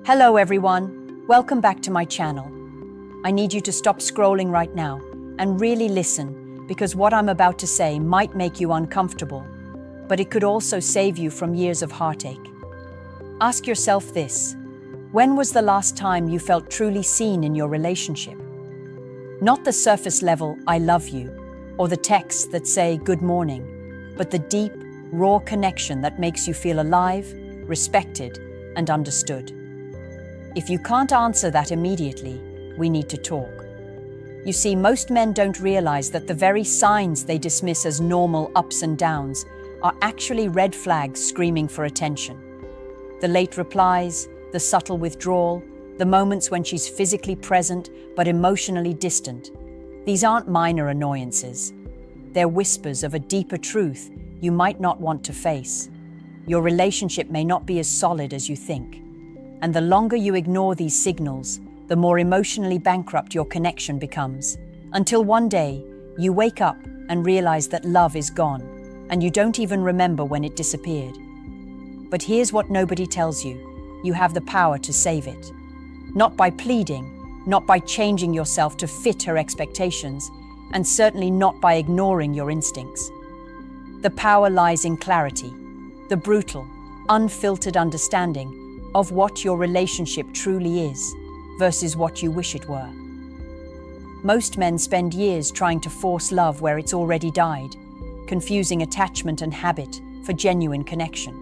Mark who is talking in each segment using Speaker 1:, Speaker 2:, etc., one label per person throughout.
Speaker 1: Hello everyone, welcome back to my channel. I need you to stop scrolling right now and really listen, because what I'm about to say might make you uncomfortable, but it could also save you from years of heartache. Ask yourself this: when was the last time you felt truly seen in your relationship? Not the surface level "I love you" or the texts that say "good morning," but the deep, raw connection that makes you feel alive, respected, and understood. If you can't answer that immediately, we need to talk. You see, most men don't realize that the very signs they dismiss as normal ups and downs are actually red flags screaming for attention. The late replies, the subtle withdrawal, the moments when she's physically present but emotionally distant. These aren't minor annoyances. They're whispers of a deeper truth you might not want to face. Your relationship may not be as solid as you think. And the longer you ignore these signals, the more emotionally bankrupt your connection becomes. Until one day, you wake up and realize that love is gone, and you don't even remember when it disappeared. But here's what nobody tells you: you have the power to save it. Not by pleading, not by changing yourself to fit her expectations, and certainly not by ignoring your instincts. The power lies in clarity, the brutal, unfiltered understanding of what your relationship truly is versus what you wish it were. Most men spend years trying to force love where it's already died, confusing attachment and habit for genuine connection.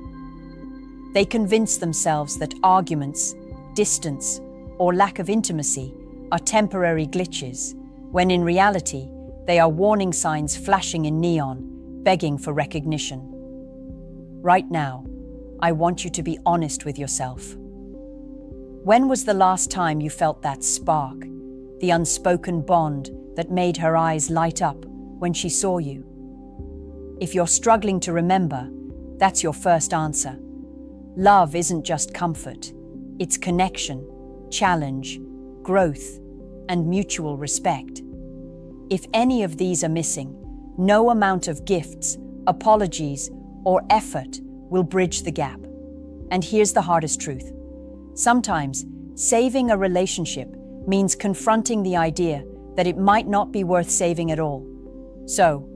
Speaker 1: They convince themselves that arguments, distance, or lack of intimacy are temporary glitches, when in reality, they are warning signs flashing in neon, begging for recognition. Right now, I want you to be honest with yourself. When was the last time you felt that spark, the unspoken bond that made her eyes light up when she saw you? If you're struggling to remember, that's your first answer. Love isn't just comfort. It's connection, challenge, growth, and mutual respect. If any of these are missing, no amount of gifts, apologies, or effort will bridge the gap. And here's the hardest truth. Sometimes, saving a relationship means confronting the idea that it might not be worth saving at all. So,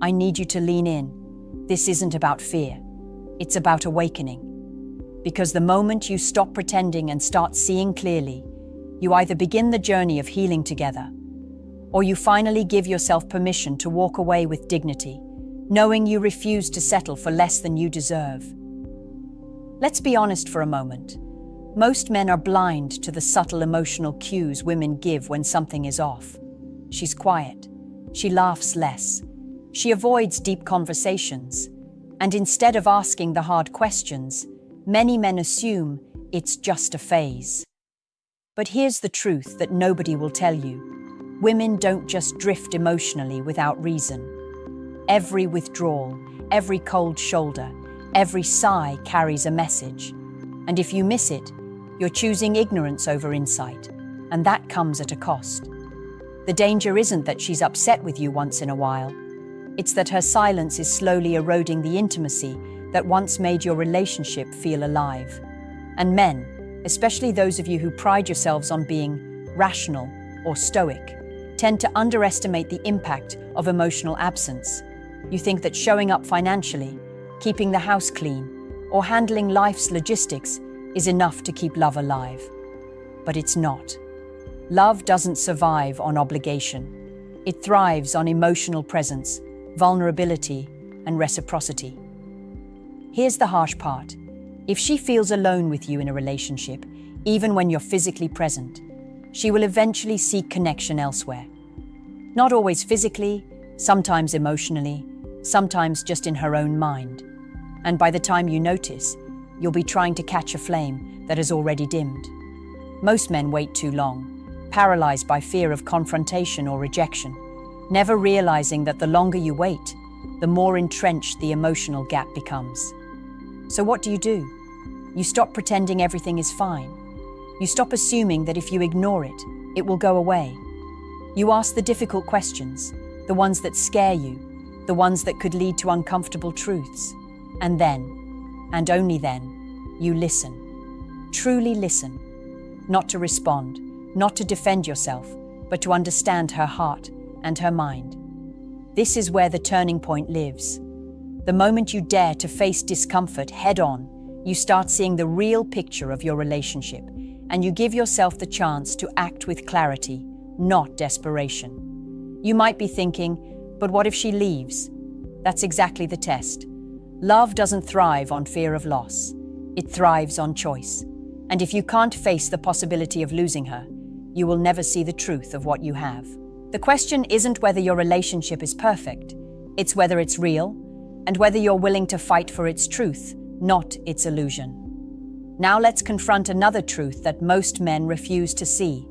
Speaker 1: I need you to lean in. This isn't about fear. It's about awakening. Because the moment you stop pretending and start seeing clearly, you either begin the journey of healing together, or you finally give yourself permission to walk away with dignity, knowing you refuse to settle for less than you deserve. Let's be honest for a moment. Most men are blind to the subtle emotional cues women give when something is off. She's quiet. She laughs less. She avoids deep conversations. And instead of asking the hard questions, many men assume it's just a phase. But here's the truth that nobody will tell you. Women don't just drift emotionally without reason. Every withdrawal, every cold shoulder, every sigh carries a message. And if you miss it, you're choosing ignorance over insight, and that comes at a cost. The danger isn't that she's upset with you once in a while. It's that her silence is slowly eroding the intimacy that once made your relationship feel alive. And men, especially those of you who pride yourselves on being rational or stoic, tend to underestimate the impact of emotional absence. You think that showing up financially, keeping the house clean, or handling life's logistics is enough to keep love alive. But it's not. Love doesn't survive on obligation. It thrives on emotional presence, vulnerability, and reciprocity. Here's the harsh part. If she feels alone with you in a relationship, even when you're physically present, she will eventually seek connection elsewhere. Not always physically, sometimes emotionally, sometimes just in her own mind. And by the time you notice, you'll be trying to catch a flame that has already dimmed. Most men wait too long, paralyzed by fear of confrontation or rejection, never realizing that the longer you wait, the more entrenched the emotional gap becomes. So what do? You stop pretending everything is fine. You stop assuming that if you ignore it, it will go away. You ask the difficult questions, the ones that scare you, the ones that could lead to uncomfortable truths. And then, and only then, you listen. Truly listen. not to respond, not to defend yourself, but to understand her heart and her mind. This is where the turning point lives. The moment you dare to face discomfort head-on, you start seeing the real picture of your relationship, and you give yourself the chance to act with clarity, not desperation. You might be thinking, but what if she leaves? That's exactly the test. Love doesn't thrive on fear of loss. It thrives on choice. And if you can't face the possibility of losing her, you will never see the truth of what you have. The question isn't whether your relationship is perfect. It's whether it's real, and whether you're willing to fight for its truth, not its illusion. Now let's confront another truth that most men refuse to see.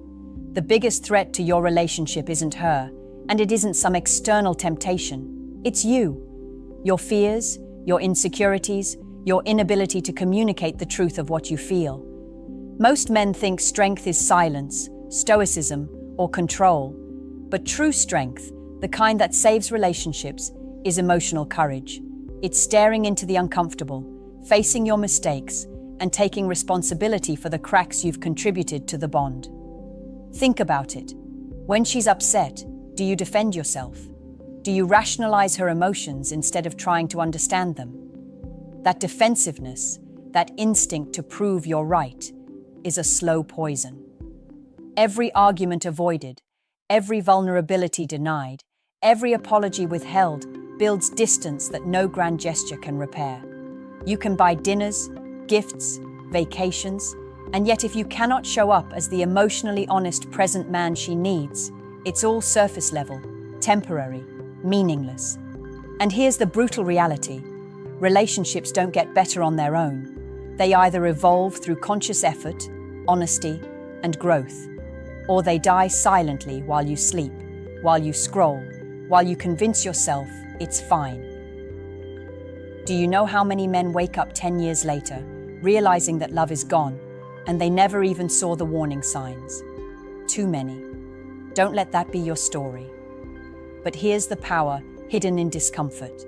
Speaker 1: The biggest threat to your relationship isn't her, and it isn't some external temptation. It's you. Your fears, your insecurities, your inability to communicate the truth of what you feel. Most men think strength is silence, stoicism, or control. But true strength, the kind that saves relationships, is emotional courage. It's staring into the uncomfortable, facing your mistakes, and taking responsibility for the cracks you've contributed to the bond. Think about it. When she's upset, do you defend yourself? Do you rationalize her emotions instead of trying to understand them? That defensiveness, that instinct to prove you're right, is a slow poison. Every argument avoided, every vulnerability denied, every apology withheld builds distance that no grand gesture can repair. You can buy dinners, gifts, vacations, and yet if you cannot show up as the emotionally honest present man she needs, it's all surface level, temporary, meaningless. And here's the brutal reality. Relationships don't get better on their own. They either evolve through conscious effort, honesty, and growth, or they die silently while you sleep, while you scroll, while you convince yourself it's fine. Do you know how many men wake up 10 years later, realizing that love is gone, and they never even saw the warning signs? Too many. Don't let that be your story. But here's the power hidden in discomfort.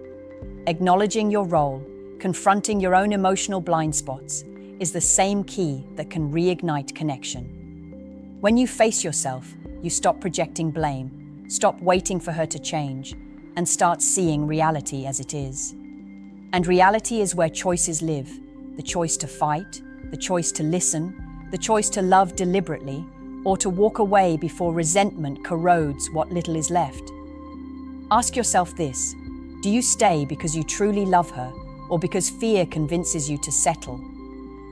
Speaker 1: Acknowledging your role, confronting your own emotional blind spots, is the same key that can reignite connection. When you face yourself, you stop projecting blame, stop waiting for her to change, and start seeing reality as it is. And reality is where choices live: the choice to fight, the choice to listen, the choice to love deliberately, or to walk away before resentment corrodes what little is left. Ask yourself this: do you stay because you truly love her, or because fear convinces you to settle?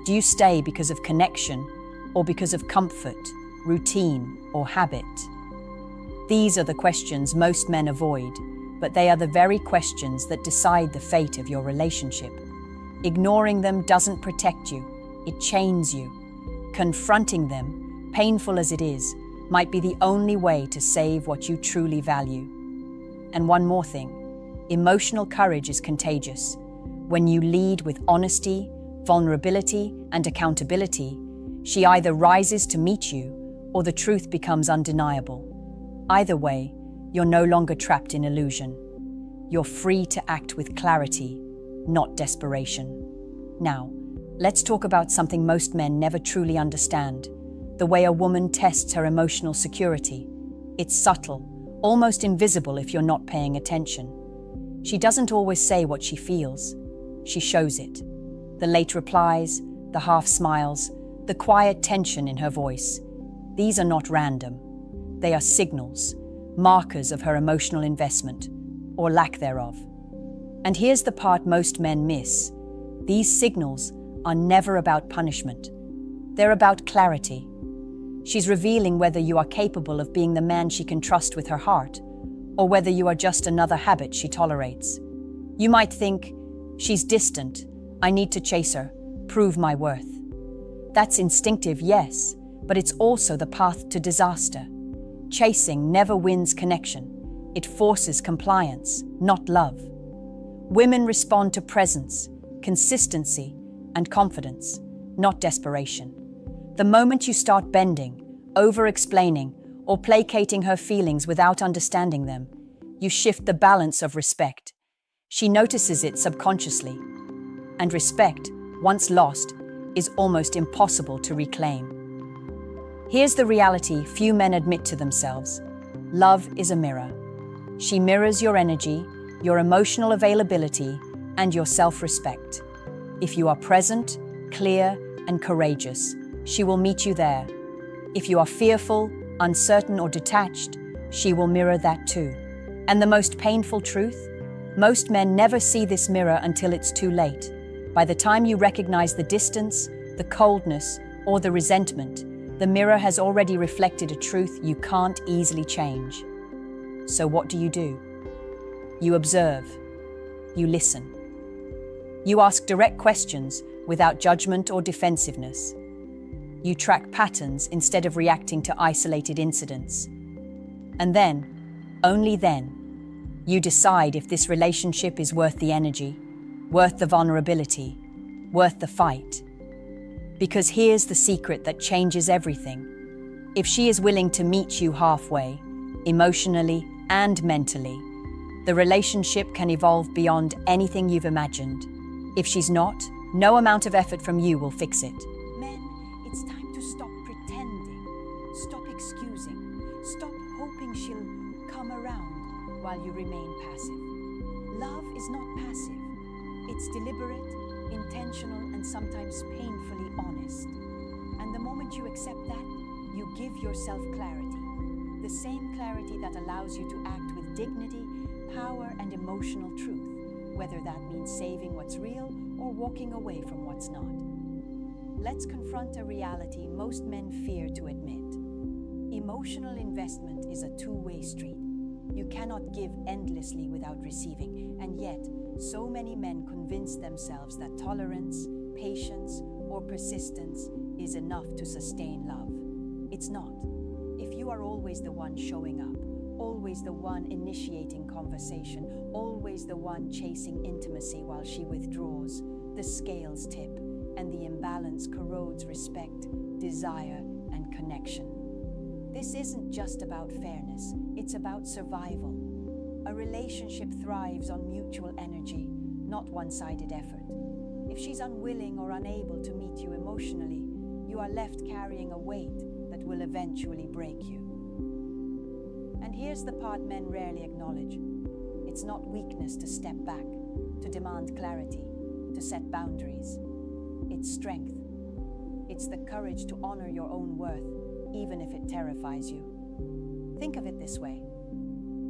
Speaker 1: Do you stay because of connection, or because of comfort, routine, or habit? These are the questions most men avoid, but they are the very questions that decide the fate of your relationship. Ignoring them doesn't protect you, it chains you. Confronting them, painful as it is, might be the only way to save what you truly value. And one more thing, emotional courage is contagious. When you lead with honesty, vulnerability, and accountability, she either rises to meet you, or the truth becomes undeniable. Either way, you're no longer trapped in illusion. You're free to act with clarity, not desperation. Now, let's talk about something most men never truly understand: the way a woman tests her emotional security. It's subtle, almost invisible if you're not paying attention. She doesn't always say what she feels. She shows it. The late replies, the half smiles, the quiet tension in her voice. These are not random. They are signals, markers of her emotional investment, or lack thereof. And here's the part most men miss. These signals are never about punishment. They're about clarity. She's revealing whether you are capable of being the man she can trust with her heart, or whether you are just another habit she tolerates. You might think, she's distant, I need to chase her, prove my worth. That's instinctive, yes, but it's also the path to disaster. Chasing never wins connection. It forces compliance, not love. Women respond to presence, consistency, and confidence, not desperation. The moment you start bending, over-explaining, or placating her feelings without understanding them, you shift the balance of respect. She notices it subconsciously. And respect, once lost, is almost impossible to reclaim. Here's the reality few men admit to themselves. Love is a mirror. She mirrors your energy, your emotional availability, and your self-respect. If you are present, clear, and courageous, she will meet you there. If you are fearful, uncertain, or detached, she will mirror that too. And the most painful truth? Most men never see this mirror until it's too late. By the time you recognize the distance, the coldness, or the resentment, the mirror has already reflected a truth you can't easily change. So what do? You observe. You listen. You ask direct questions without judgment or defensiveness. You track patterns instead of reacting to isolated incidents. And then, only then, you decide if this relationship is worth the energy, worth the vulnerability, worth the fight. Because here's the secret that changes everything. If she is willing to meet you halfway, emotionally and mentally, the relationship can evolve beyond anything you've imagined. If she's not, no amount of effort from you will fix it.
Speaker 2: Men, it's time to stop pretending, stop excusing, stop hoping she'll come around while you remain passive. Love is not passive. It's deliberate, intentional, and sometimes painfully honest. And the moment you accept that, you give yourself clarity. The same clarity that allows you to act with dignity, power, and emotional truth, whether that means saving what's real or walking away from what's not. Let's confront a reality most men fear to admit. Emotional investment is a two-way street. You cannot give endlessly without receiving, and yet, so many men convince themselves that tolerance, patience, or persistence is enough to sustain love. It's not. If you are always the one showing up, always the one initiating conversation, always the one chasing intimacy while she withdraws, the scales tip, and the imbalance corrodes respect, desire, and connection. This isn't just about fairness, it's about survival. A relationship thrives on mutual energy, not one-sided effort. If she's unwilling or unable to meet you emotionally, you are left carrying a weight that will eventually break you. And here's the part men rarely acknowledge. It's not weakness to step back, to demand clarity, to set boundaries. It's strength. It's the courage to honor your own worth, even if it terrifies you. Think of it this way.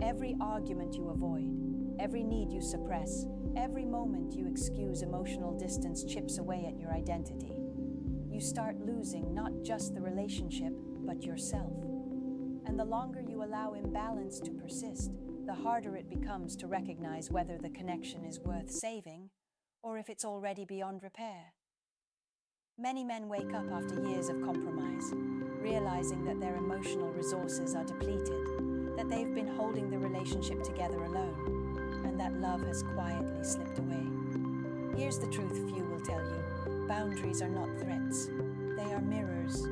Speaker 2: Every argument you avoid, every need you suppress, every moment you excuse emotional distance chips away at your identity. You start losing not just the relationship, but yourself. And the longer you allow imbalance to persist, the harder it becomes to recognize whether the connection is worth saving or if it's already beyond repair. Many men wake up after years of compromise, realizing that their emotional resources are depleted, that they've been holding the relationship together alone, and that love has quietly slipped away. Here's the truth few will tell you. Boundaries are not threats. They are mirrors.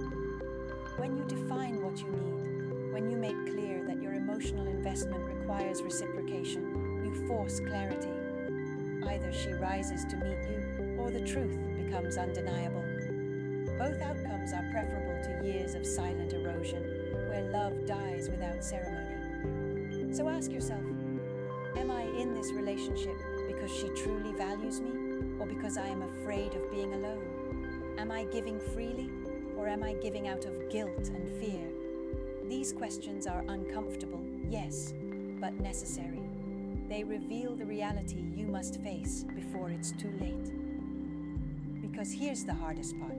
Speaker 2: When you define what you need, when you make clear that your emotional investment requires reciprocation, you force clarity. Either she rises to meet you, or the truth becomes undeniable. Both outcomes are preferable to years of silent erosion, where love dies without ceremony. So ask yourself, am I in this relationship because she truly values me, or because I am afraid of being alone? Am I giving freely, or am I giving out of guilt and fear? These questions are uncomfortable, yes, but necessary. They reveal the reality you must face before it's too late. Because here's the hardest part.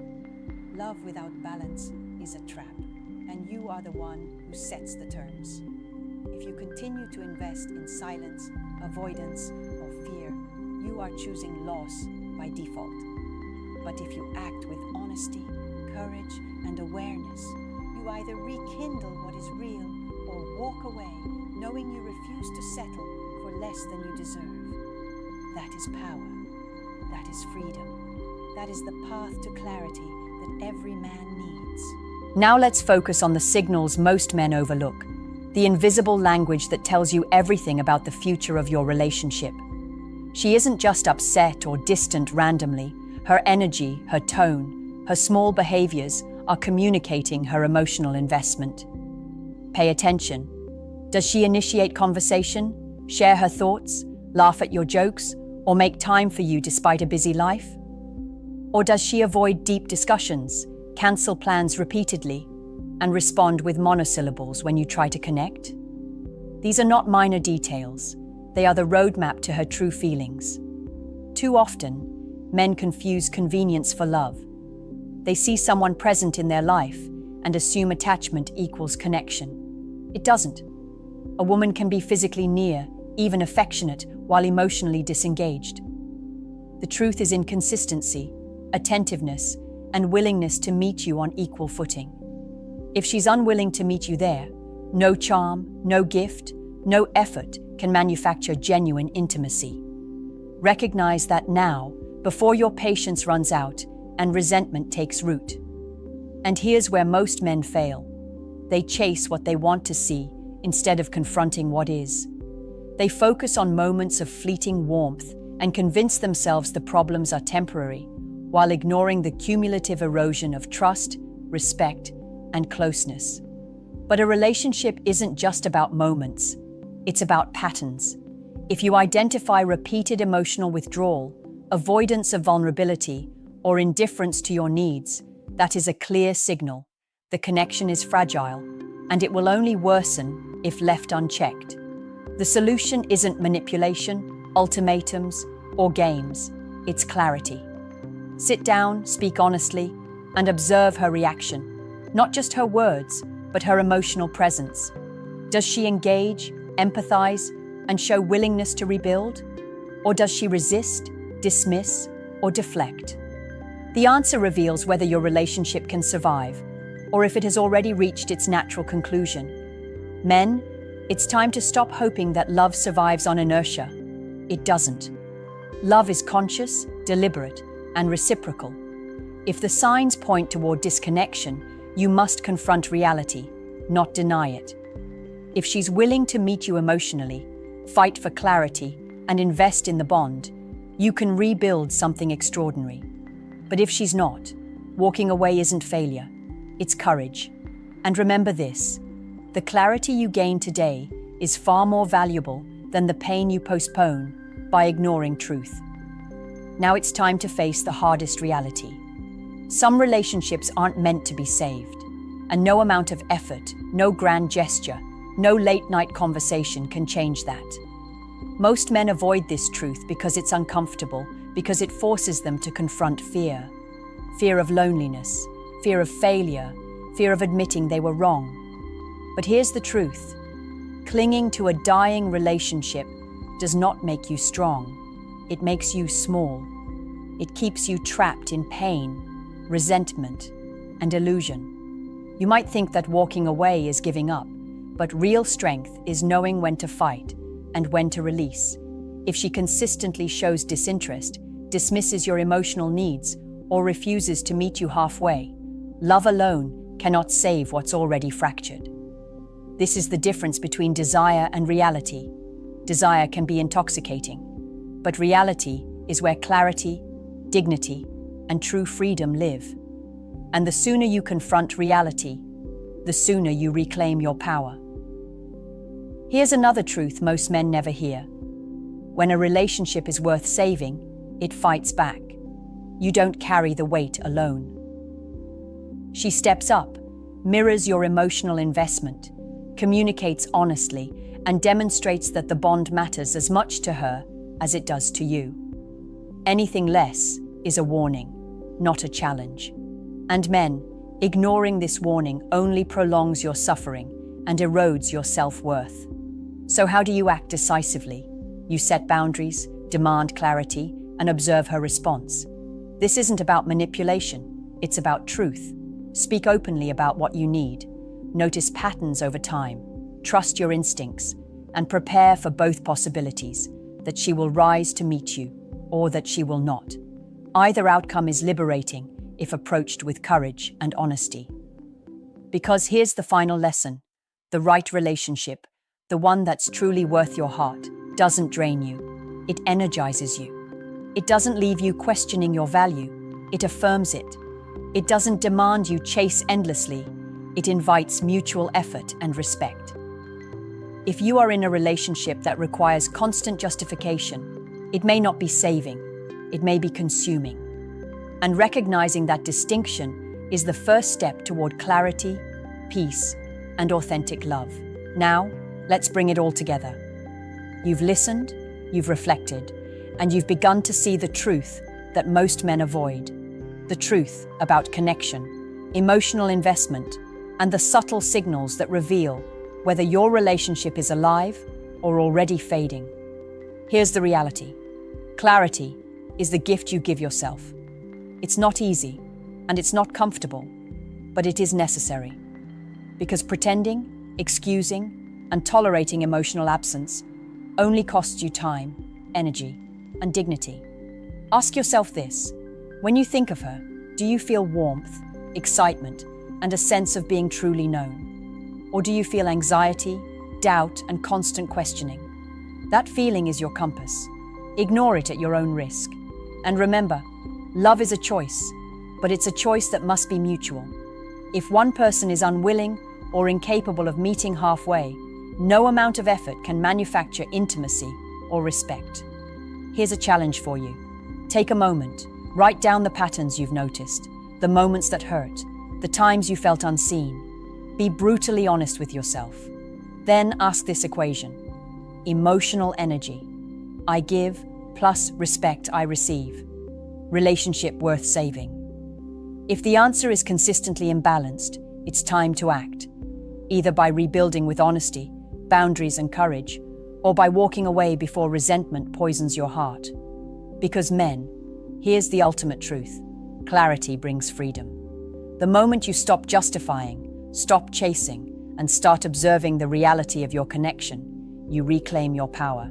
Speaker 2: Love without balance is a trap, and you are the one who sets the terms. If you continue to invest in silence, avoidance, or fear, you are choosing loss by default. But if you act with honesty, courage, and awareness, you either rekindle what is real or walk away, knowing you refuse to settle for less than you deserve. That is power. That is freedom. That is the path to clarity that every man needs.
Speaker 1: Now let's focus on the signals most men overlook. The invisible language that tells you everything about the future of your relationship. She isn't just upset or distant randomly. Her energy, her tone, her small behaviors are communicating her emotional investment. Pay attention. Does she initiate conversation, share her thoughts, laugh at your jokes, or make time for you despite a busy life? Or does she avoid deep discussions, cancel plans repeatedly, and respond with monosyllables when you try to connect? These are not minor details. They are the roadmap to her true feelings. Too often, men confuse convenience for love. They see someone present in their life and assume attachment equals connection. It doesn't. A woman can be physically near, even affectionate, while emotionally disengaged. The truth is in consistency, attentiveness, and willingness to meet you on equal footing. If she's unwilling to meet you there, no charm, no gift, no effort can manufacture genuine intimacy. Recognize that now, before your patience runs out and resentment takes root. And here's where most men fail. They chase what they want to see instead of confronting what is. They focus on moments of fleeting warmth and convince themselves the problems are temporary, while ignoring the cumulative erosion of trust, respect, and closeness. But a relationship isn't just about moments, it's about patterns. If you identify repeated emotional withdrawal, avoidance of vulnerability, or indifference to your needs, that is a clear signal. The connection is fragile, and it will only worsen if left unchecked. The solution isn't manipulation, ultimatums, or games. It's clarity. Sit down, speak honestly, and observe her reaction. Not just her words, but her emotional presence. Does she engage, empathize, and show willingness to rebuild? Or does she resist, dismiss, or deflect? The answer reveals whether your relationship can survive, or if it has already reached its natural conclusion. Men, it's time to stop hoping that love survives on inertia. It doesn't. Love is conscious, deliberate, and reciprocal. If the signs point toward disconnection, you must confront reality, not deny it. If she's willing to meet you emotionally, fight for clarity, and invest in the bond, you can rebuild something extraordinary. But if she's not, walking away isn't failure, it's courage. And remember this, the clarity you gain today is far more valuable than the pain you postpone by ignoring truth. Now it's time to face the hardest reality. Some relationships aren't meant to be saved, and no amount of effort, no grand gesture, no late-night conversation can change that. Most men avoid this truth because it's uncomfortable, because it forces them to confront fear. Fear of loneliness, fear of failure, fear of admitting they were wrong. But here's the truth. Clinging to a dying relationship does not make you strong. It makes you small. It keeps you trapped in pain, resentment, and illusion. You might think that walking away is giving up, but real strength is knowing when to fight and when to release. If she consistently shows disinterest, dismisses your emotional needs, or refuses to meet you halfway, love alone cannot save what's already fractured. This is the difference between desire and reality. Desire can be intoxicating, but reality is where clarity, dignity, and true freedom live. And the sooner you confront reality, the sooner you reclaim your power. Here's another truth most men never hear. When a relationship is worth saving, it fights back. You don't carry the weight alone. She steps up, mirrors your emotional investment, communicates honestly, and demonstrates that the bond matters as much to her as it does to you. Anything less is a warning, not a challenge. And men, ignoring this warning only prolongs your suffering and erodes your self-worth. So how do you act decisively? You set boundaries, demand clarity, and observe her response. This isn't about manipulation, it's about truth. Speak openly about what you need. Notice patterns over time. Trust your instincts, and prepare for both possibilities, that she will rise to meet you, or that she will not. Either outcome is liberating if approached with courage and honesty. Because here's the final lesson. The right relationship, the one that's truly worth your heart, doesn't drain you. It energizes you. It doesn't leave you questioning your value. It affirms it. It doesn't demand you chase endlessly, it invites mutual effort and respect. If you are in a relationship that requires constant justification, it may not be saving, it may be consuming. And recognizing that distinction is the first step toward clarity, peace, and authentic love. Now, let's bring it all together. You've listened, you've reflected, and you've begun to see the truth that most men avoid. The truth about connection, emotional investment, and the subtle signals that reveal whether your relationship is alive or already fading. Here's the reality. Clarity is the gift you give yourself. It's not easy, and it's not comfortable, but it is necessary. Because pretending, excusing, and tolerating emotional absence only costs you time, energy, and dignity. Ask yourself this: when you think of her, do you feel warmth, excitement, and a sense of being truly known? Or do you feel anxiety, doubt, and constant questioning? That feeling is your compass. Ignore it at your own risk. And remember, love is a choice, but it's a choice that must be mutual. If one person is unwilling or incapable of meeting halfway, no amount of effort can manufacture intimacy or respect. Here's a challenge for you. Take a moment, write down the patterns you've noticed, the moments that hurt, the times you felt unseen. Be brutally honest with yourself. Then ask this equation: emotional energy, I give, plus respect I receive. Relationship worth saving. If the answer is consistently imbalanced, it's time to act, either by rebuilding with honesty, boundaries, and courage, or by walking away before resentment poisons your heart. Because men, here's the ultimate truth: clarity brings freedom. The moment you stop justifying, stop chasing, and start observing the reality of your connection, you reclaim your power.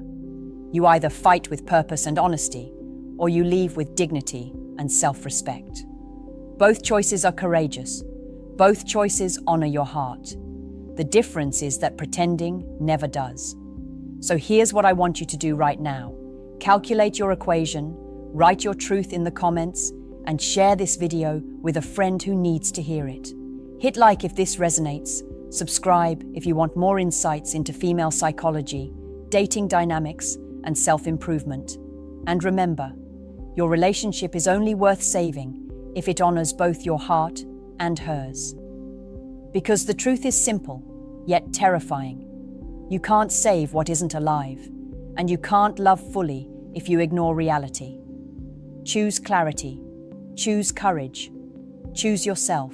Speaker 1: You either fight with purpose and honesty, or you leave with dignity and self-respect. Both choices are courageous. Both choices honor your heart. The difference is that pretending never does. So here's what I want you to do right now. Calculate your equation, write your truth in the comments, and share this video with a friend who needs to hear it. Hit like if this resonates, subscribe if you want more insights into female psychology, dating dynamics, and self-improvement. And remember, your relationship is only worth saving if it honors both your heart and hers. Because the truth is simple, yet terrifying. You can't save what isn't alive, and you can't love fully if you ignore reality. Choose clarity, choose courage, choose yourself,